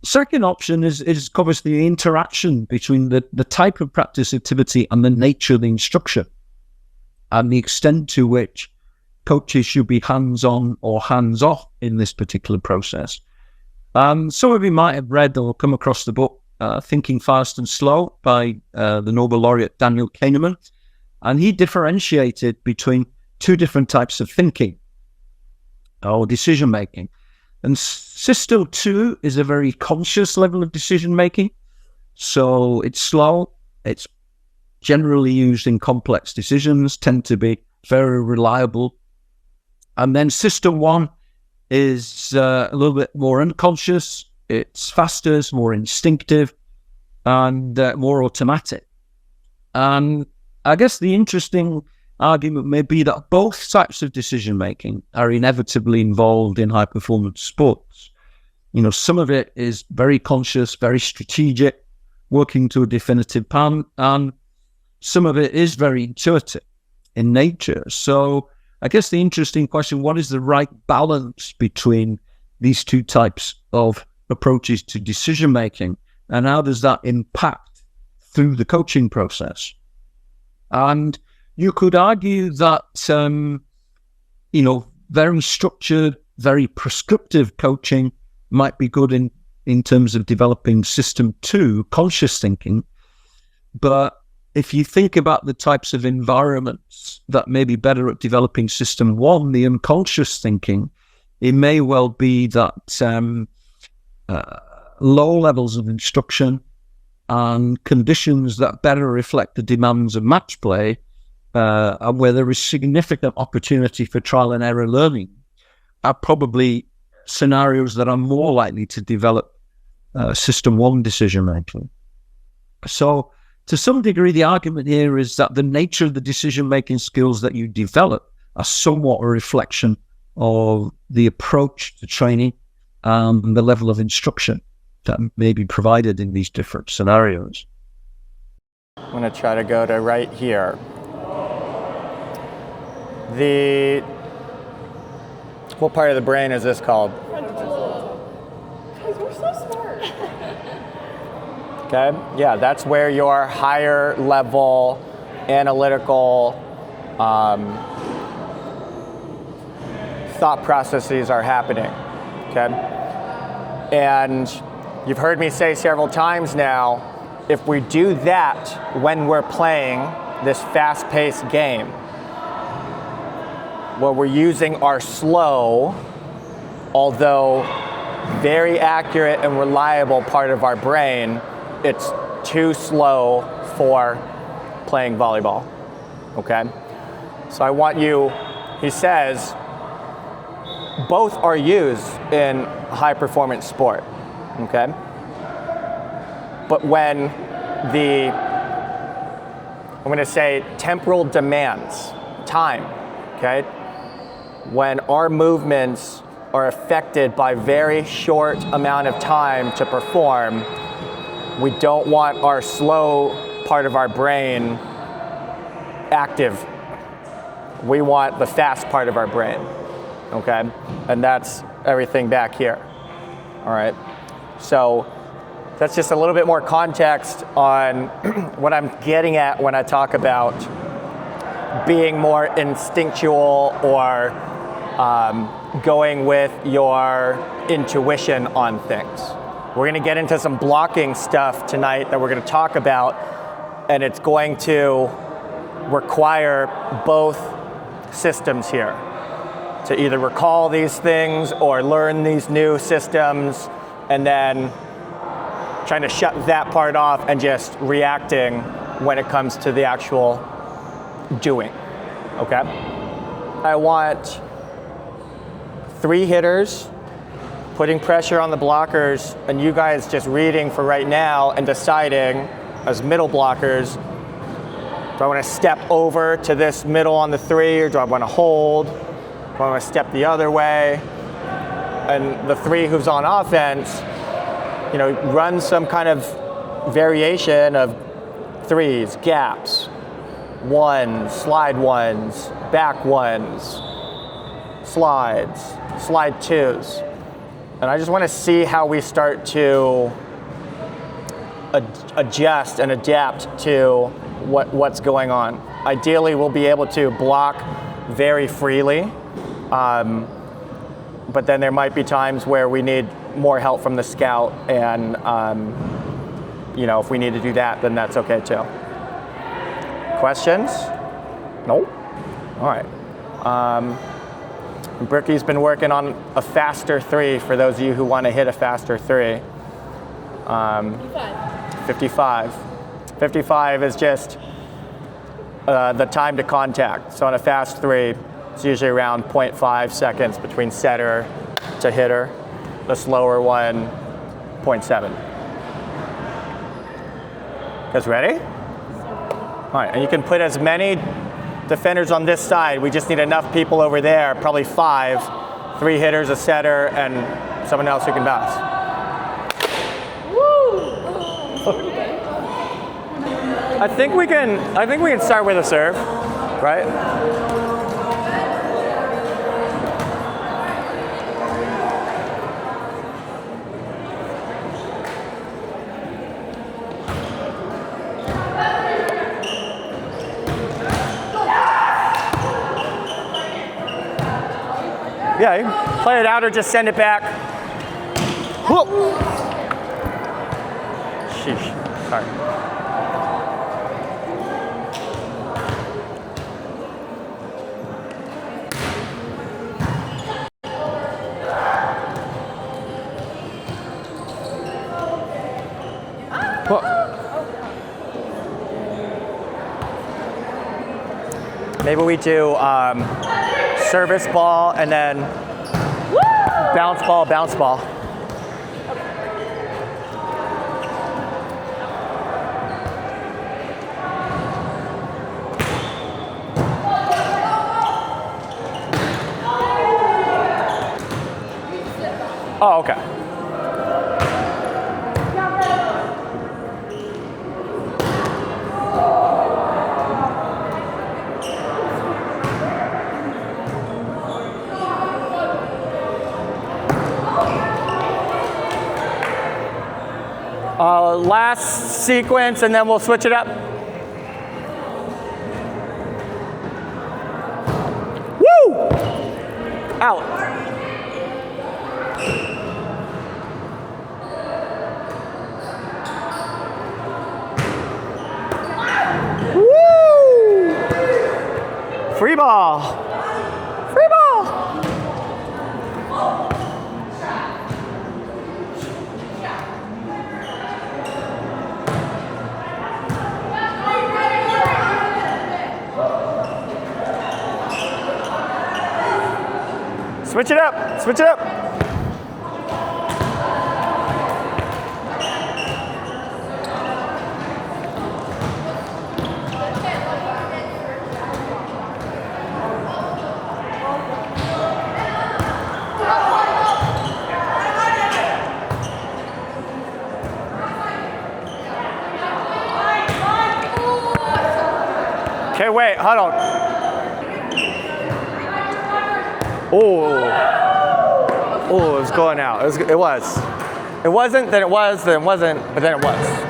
Second option is covers the interaction between the type of practice activity and the nature of the instruction, and the extent to which coaches should be hands-on or hands-off in this particular process. Some of you might have read or come across the book Thinking Fast and Slow by the Nobel laureate Daniel Kahneman, and he differentiated between two different types of thinking or decision-making. And System 2 is a very conscious level of decision-making. So it's slow, it's generally used in complex decisions, tend to be very reliable. And then System 1 is a little bit more unconscious, it's faster, it's more instinctive, and more automatic. And I guess the interesting argument may be that both types of decision-making are inevitably involved in high-performance sports. You know, some of it is very conscious, very strategic, working to a definitive plan, and some of it is very intuitive in nature. So I guess the interesting question, what is the right balance between these two types of approaches to decision-making, and how does that impact through the coaching process? And you could argue that, very structured, very prescriptive coaching might be good in terms of developing System 2, conscious thinking. But if you think about the types of environments that may be better at developing System 1, the unconscious thinking, it may well be that low levels of instruction and conditions that better reflect the demands of match play, and where there is significant opportunity for trial and error learning, are probably scenarios that are more likely to develop System 1 decision-making. So to some degree, the argument here is that the nature of the decision-making skills that you develop are somewhat a reflection of the approach to training and the level of instruction that may be provided in these different scenarios. I'm going to try to go to right here. What part of the brain is this called? Guys, we're so smart. Okay, yeah, that's where your higher level analytical thought processes are happening, okay? And you've heard me say several times now, if we do that when we're playing this fast-paced game, where we're using our slow, although very accurate and reliable part of our brain, it's too slow for playing volleyball, okay? So I want you, he says, both are used in high performance sport, okay? But when I'm gonna say temporal demands, time, okay? When our movements are affected by very short amount of time to perform, we don't want our slow part of our brain active. We want the fast part of our brain, okay? And that's everything back here, all right? So that's just a little bit more context on what I'm getting at when I talk about being more instinctual or going with your intuition on things. We're gonna get into some blocking stuff tonight that we're gonna talk about, and it's going to require both systems here to either recall these things or learn these new systems, and then trying to shut that part off and just reacting when it comes to the actual doing, okay? I want 3 hitters putting pressure on the blockers, and you guys just reading for right now and deciding as middle blockers, do I want to step over to this middle on the 3, or do I want to hold? Do I want to step the other way? And the 3 who's on offense, run some kind of variation of 3s, gaps, 1s, slide 1s, back 1s, slides, slide 2s. And I just want to see how we start to adjust and adapt to what's going on. Ideally, we'll be able to block very freely, but then there might be times where we need more help from the scout, and if we need to do that, then that's okay too. Questions? Nope. All right. Brickie's been working on a faster 3 for those of you who want to hit a faster 3. 55. 55 is just the time to contact. So on a fast 3, it's usually around 0.5 seconds between setter to hitter. The slower one, 0.7. Guys ready? All right, and you can put as many defenders on this side. We just need enough people over there, probably 5, 3 hitters, a setter, and someone else who can bounce. I think we can start with a serve, right? Yeah, you can play it out or just send it back. Whoa. Sheesh, sorry. Whoa. Maybe we do service ball and then bounce ball, bounce ball. Oh, okay. Last sequence, and then we'll switch it up. Woo! Out. Woo! Free ball. Free ball. Switch it up, switch it up. Okay, wait, hold on. Oh, it was going out. It was. It wasn't, then it was, then it wasn't, but then it was.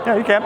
Yeah, you can.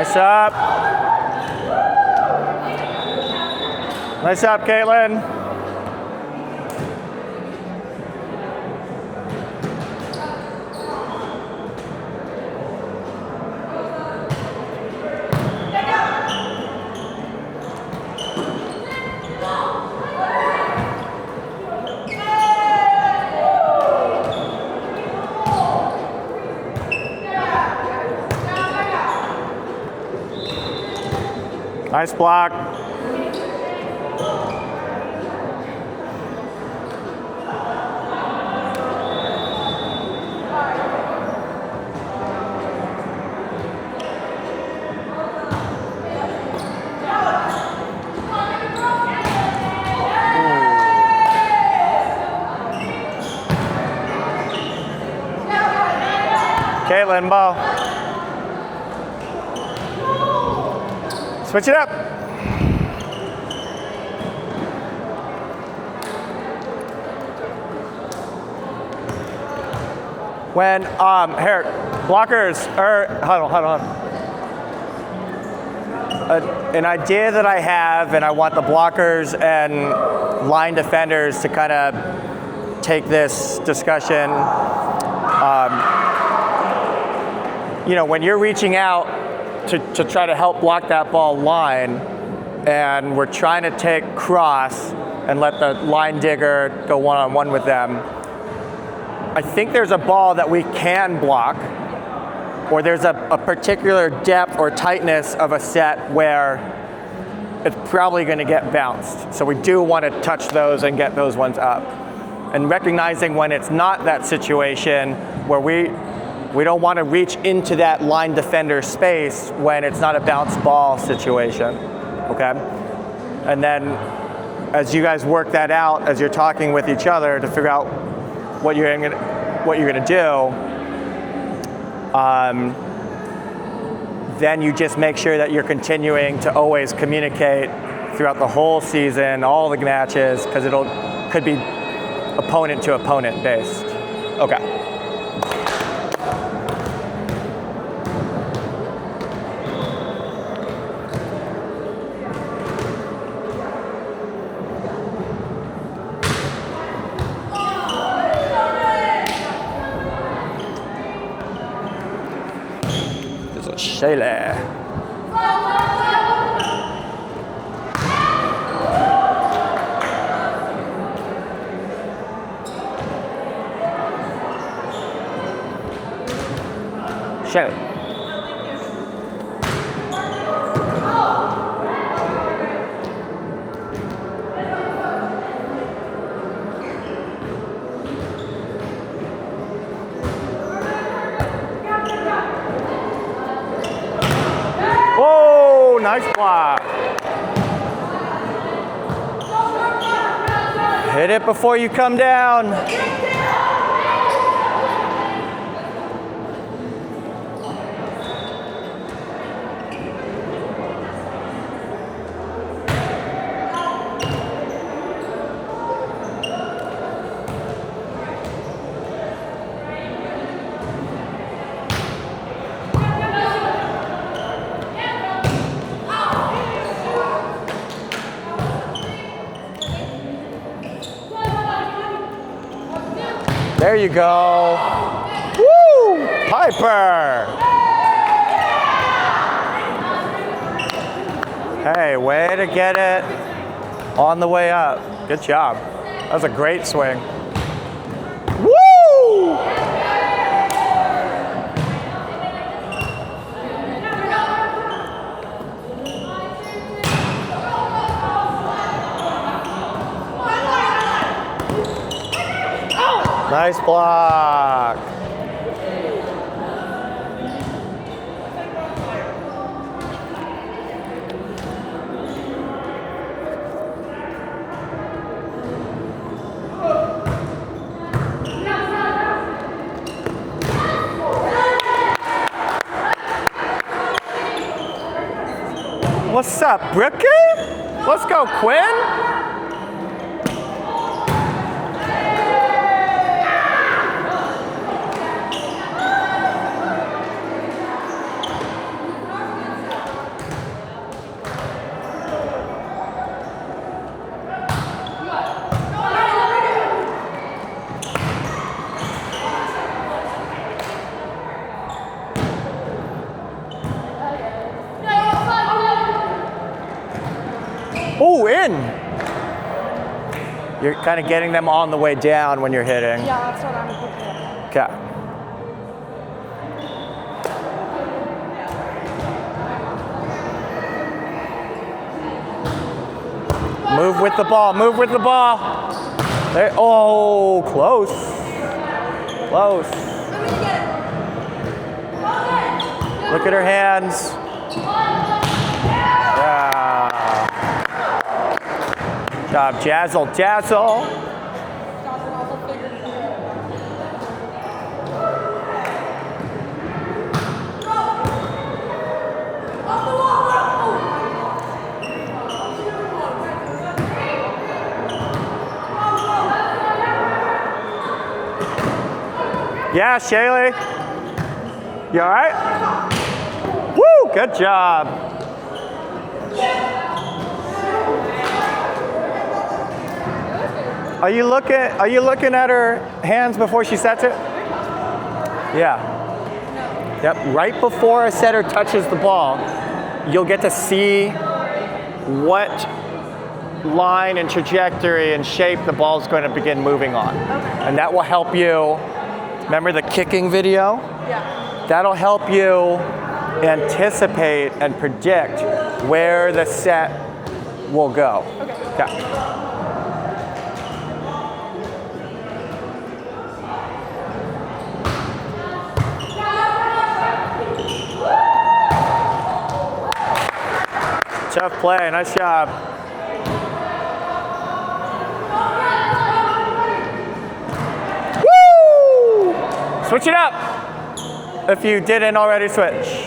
Nice up. Nice up, Caitlin. Nice block. Caitlin, ball. Switch it up. When, here, blockers, hold on. An idea that I have, and I want the blockers and line defenders to kind of take this discussion. You know, when you're reaching out to try to help block that ball line, and we're trying to take cross and let the line digger go one-on-one with them, I think there's a ball that we can block, or there's a particular depth or tightness of a set where it's probably going to get bounced. So we do want to touch those and get those ones up. And recognizing when it's not that situation where we don't want to reach into that line defender space when it's not a bounce ball situation, okay? And then as you guys work that out, as you're talking with each other to figure out what you're gonna do, then you just make sure that you're continuing to always communicate throughout the whole season, all the matches, because could be opponent to opponent based. Okay. Shayla. Shayla. Nice block. Hit it before you come down. There you go. Woo! Piper. Hey, way to get it on the way up. Good job. That was a great swing. Woo! Nice block. What's up, Brookie? Let's go, Quinn. in. You're kind of getting them on the way down when you're hitting. Yeah, that's what I'm thinking. Okay. Move with the ball, move with the ball. There, oh, close. Close. Look at her hands. Yeah. Good job, Jazzle, Jazzle. Yeah, Shaylee. You all right? Woo, good job. Are you looking at her hands before she sets it? Yeah. Yep, right before a setter touches the ball, you'll get to see what line and trajectory and shape the ball's going to begin moving on. Okay. And that will help you. Remember the kicking video? Yeah. That'll help you anticipate and predict where the set will go. Okay. Yeah. Tough play, nice job. Woo! Switch it up if you didn't already switch.